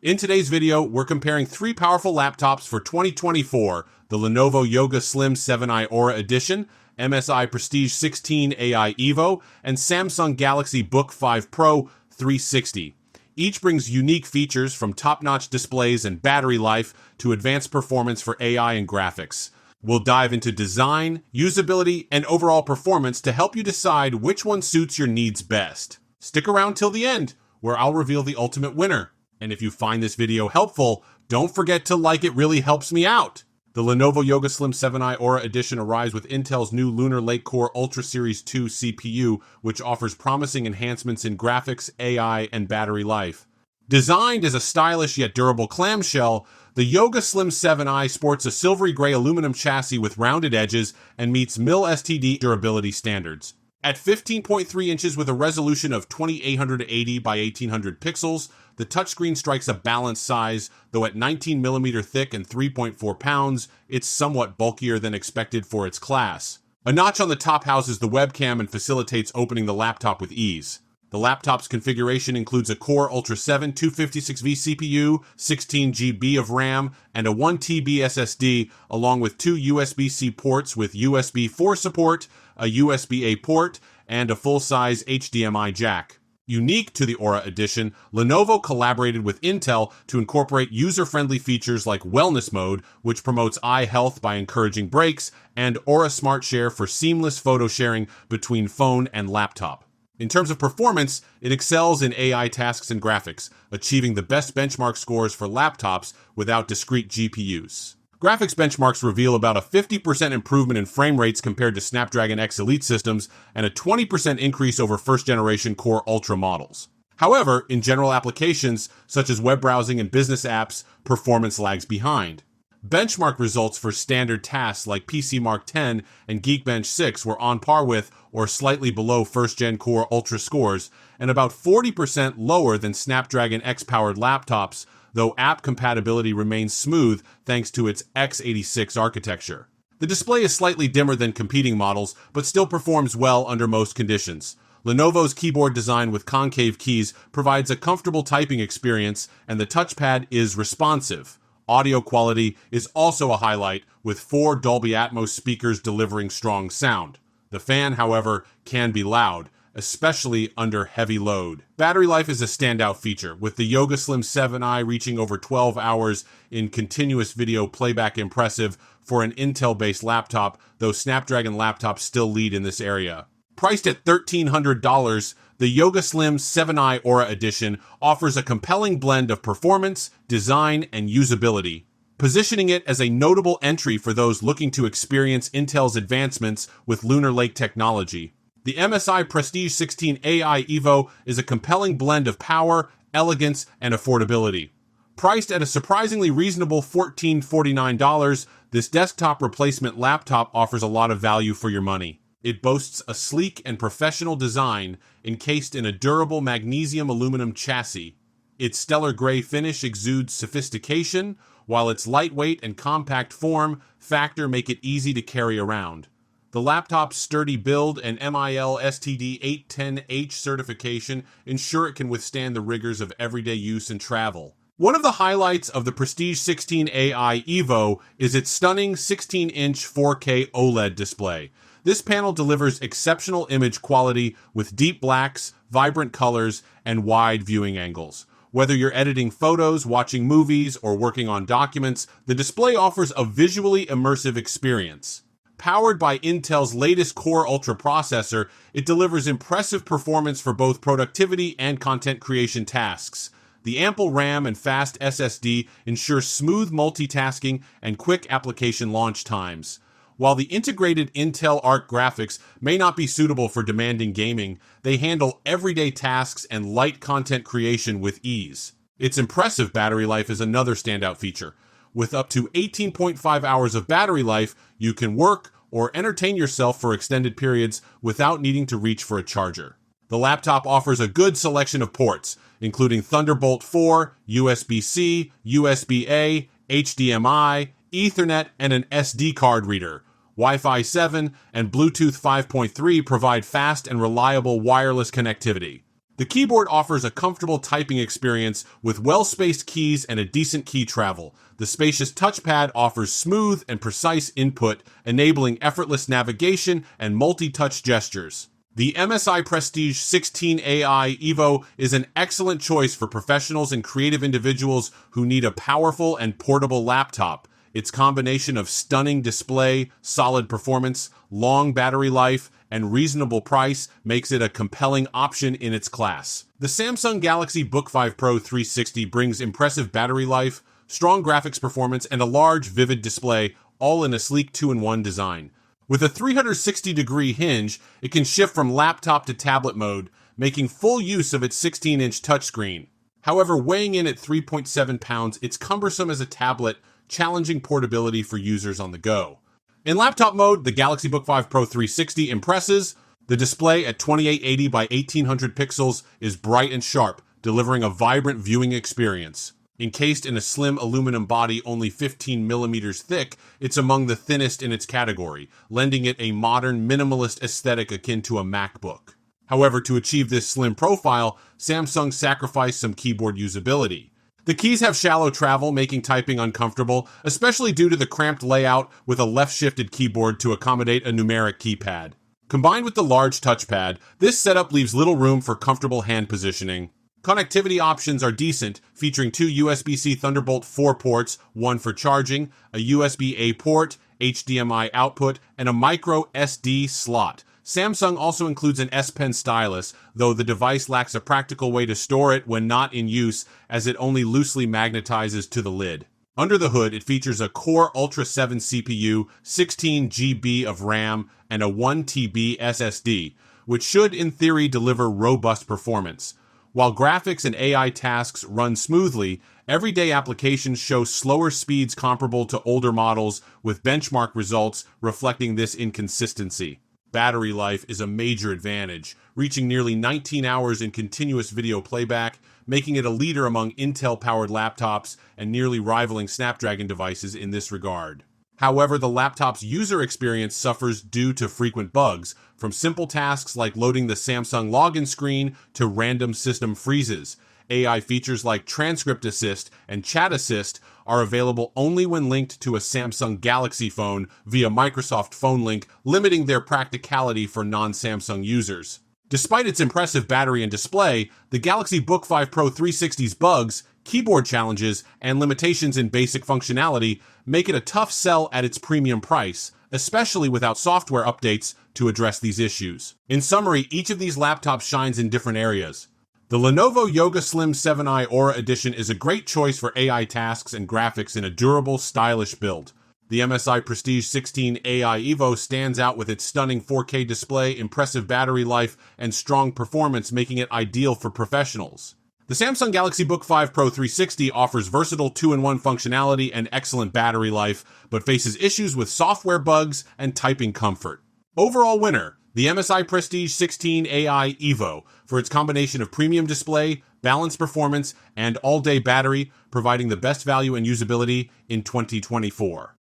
In today's video, we're comparing three powerful laptops for 2024, the Lenovo Yoga Slim 7i Aura Edition, MSI Prestige 16 AI Evo, and Samsung Galaxy Book5 Pro 360. Each brings unique features from top-notch displays and battery life to advanced performance for AI and graphics. We'll dive into design, usability, and overall performance to help you decide which one suits your needs best. Stick around till the end, where I'll reveal the ultimate winner. And if you find this video helpful, don't forget to like it, really helps me out. The Lenovo Yoga Slim 7i Aura Edition arrives with Intel's new Lunar Lake Core Ultra Series 2 CPU, which offers promising enhancements in graphics, AI, and battery life. Designed as a stylish yet durable clamshell, the Yoga Slim 7i sports a silvery gray aluminum chassis with rounded edges and meets mil-STD durability standards. At 15.3 inches with a resolution of 2880 by 1800 pixels, the touchscreen strikes a balanced size, though at 19mm thick and 3.4 pounds, it's somewhat bulkier than expected for its class. A notch on the top houses the webcam and facilitates opening the laptop with ease. The laptop's configuration includes a Core Ultra 7 256V CPU, 16GB of RAM, and a 1TB SSD, along with two USB-C ports with USB 4 support, a USB-A port, and a full-size HDMI jack. Unique to the Aura Edition, Lenovo collaborated with Intel to incorporate user-friendly features like Wellness Mode, which promotes eye health by encouraging breaks, and Aura Smart Share for seamless photo sharing between phone and laptop. In terms of performance, it excels in AI tasks and graphics, achieving the best benchmark scores for laptops without discrete GPUs. Graphics benchmarks reveal about a 50% improvement in frame rates compared to Snapdragon X Elite systems and a 20% increase over first-generation Core Ultra models. However, in general applications, such as web browsing and business apps, performance lags behind. Benchmark results for standard tasks like PCMark 10 and Geekbench 6 were on par with or slightly below first-gen Core Ultra scores, and about 40% lower than Snapdragon X-powered laptops, though app compatibility remains smooth thanks to its x86 architecture. The display is slightly dimmer than competing models, but still performs well under most conditions. Lenovo's keyboard design with concave keys provides a comfortable typing experience, and the touchpad is responsive. Audio quality is also a highlight, with 4 Dolby Atmos speakers delivering strong sound. The fan, however, can be loud, especially under heavy load. Battery life is a standout feature, with the Yoga Slim 7i reaching over 12 hours in continuous video playback, impressive for an Intel-based laptop, though Snapdragon laptops still lead in this area. Priced at $1,300, the Yoga Slim 7i Aura Edition offers a compelling blend of performance, design, and usability, positioning it as a notable entry for those looking to experience Intel's advancements with Lunar Lake technology. The MSI Prestige 16 AI Evo is a compelling blend of power, elegance, and affordability. Priced at a surprisingly reasonable $1,449, this desktop replacement laptop offers a lot of value for your money. It boasts a sleek and professional design encased in a durable magnesium aluminum chassis. Its stellar gray finish exudes sophistication, while its lightweight and compact form factor make it easy to carry around. The laptop's sturdy build and MIL-STD 810H certification ensure it can withstand the rigors of everyday use and travel. One of the highlights of the Prestige 16 AI Evo is its stunning 16-inch 4K OLED display. This panel delivers exceptional image quality with deep blacks, vibrant colors, and wide viewing angles. Whether you're editing photos, watching movies, or working on documents, the display offers a visually immersive experience. Powered by Intel's latest Core Ultra processor, it delivers impressive performance for both productivity and content creation tasks. The ample RAM and fast SSD ensure smooth multitasking and quick application launch times. While the integrated Intel Arc graphics may not be suitable for demanding gaming, they handle everyday tasks and light content creation with ease. Its impressive battery life is another standout feature. With up to 18.5 hours of battery life, you can work or entertain yourself for extended periods without needing to reach for a charger. The laptop offers a good selection of ports, including Thunderbolt 4, USB-C, USB-A, HDMI, Ethernet, and an SD card reader. Wi-Fi 7 and Bluetooth 5.3 provide fast and reliable wireless connectivity. The keyboard offers a comfortable typing experience with well-spaced keys and a decent key travel. The spacious touchpad offers smooth and precise input, enabling effortless navigation and multi-touch gestures. The MSI Prestige 16 AI Evo is an excellent choice for professionals and creative individuals who need a powerful and portable laptop. Its combination of stunning display, solid performance, long battery life, and reasonable price makes it a compelling option in its class. The Samsung Galaxy Book5 Pro 360 brings impressive battery life, strong graphics performance, and a large, vivid display, all in a sleek 2-in-1 design. With a 360-degree hinge, it can shift from laptop to tablet mode, making full use of its 16-inch touchscreen. However, weighing in at 3.7 pounds, it's cumbersome as a tablet, challenging portability for users on the go. In laptop mode, the Galaxy Book5 Pro 360 impresses. The display at 2880 by 1800 pixels is bright and sharp, delivering a vibrant viewing experience. Encased in a slim aluminum body only 15 millimeters thick, it's among the thinnest in its category, lending it a modern, minimalist aesthetic akin to a MacBook. However, to achieve this slim profile, Samsung sacrificed some keyboard usability. The keys have shallow travel, making typing uncomfortable, especially due to the cramped layout with a left-shifted keyboard to accommodate a numeric keypad. Combined with the large touchpad, this setup leaves little room for comfortable hand positioning. Connectivity options are decent, featuring two USB-C Thunderbolt 4 ports, one for charging, a USB-A port, HDMI output, and a micro SD slot. Samsung also includes an S Pen stylus, though the device lacks a practical way to store it when not in use, as it only loosely magnetizes to the lid. Under the hood, it features a Core Ultra 7 CPU, 16 GB of RAM, and a 1 TB SSD, which should, in theory, deliver robust performance. While graphics and AI tasks run smoothly, everyday applications show slower speeds comparable to older models, with benchmark results reflecting this inconsistency. Battery life is a major advantage, reaching nearly 19 hours in continuous video playback, making it a leader among Intel-powered laptops and nearly rivaling Snapdragon devices in this regard. However, the laptop's user experience suffers due to frequent bugs, from simple tasks like loading the Samsung login screen to random system freezes. AI features like Transcript Assist and Chat Assist are available only when linked to a Samsung Galaxy phone via Microsoft Phone Link, limiting their practicality for non-Samsung users. Despite its impressive battery and display, the Galaxy Book5 Pro 360's bugs, keyboard challenges, and limitations in basic functionality make it a tough sell at its premium price, especially without software updates to address these issues. In summary, each of these laptops shines in different areas. The Lenovo Yoga Slim 7i Aura Edition is a great choice for AI tasks and graphics in a durable, stylish build. The MSI Prestige 16 AI Evo stands out with its stunning 4K display, impressive battery life, and strong performance, making it ideal for professionals. The Samsung Galaxy Book5 Pro 360 offers versatile 2-in-1 functionality and excellent battery life, but faces issues with software bugs and typing comfort. Overall winner, the MSI Prestige 16 AI Evo, for its combination of premium display, balanced performance, and all-day battery, providing the best value and usability in 2024.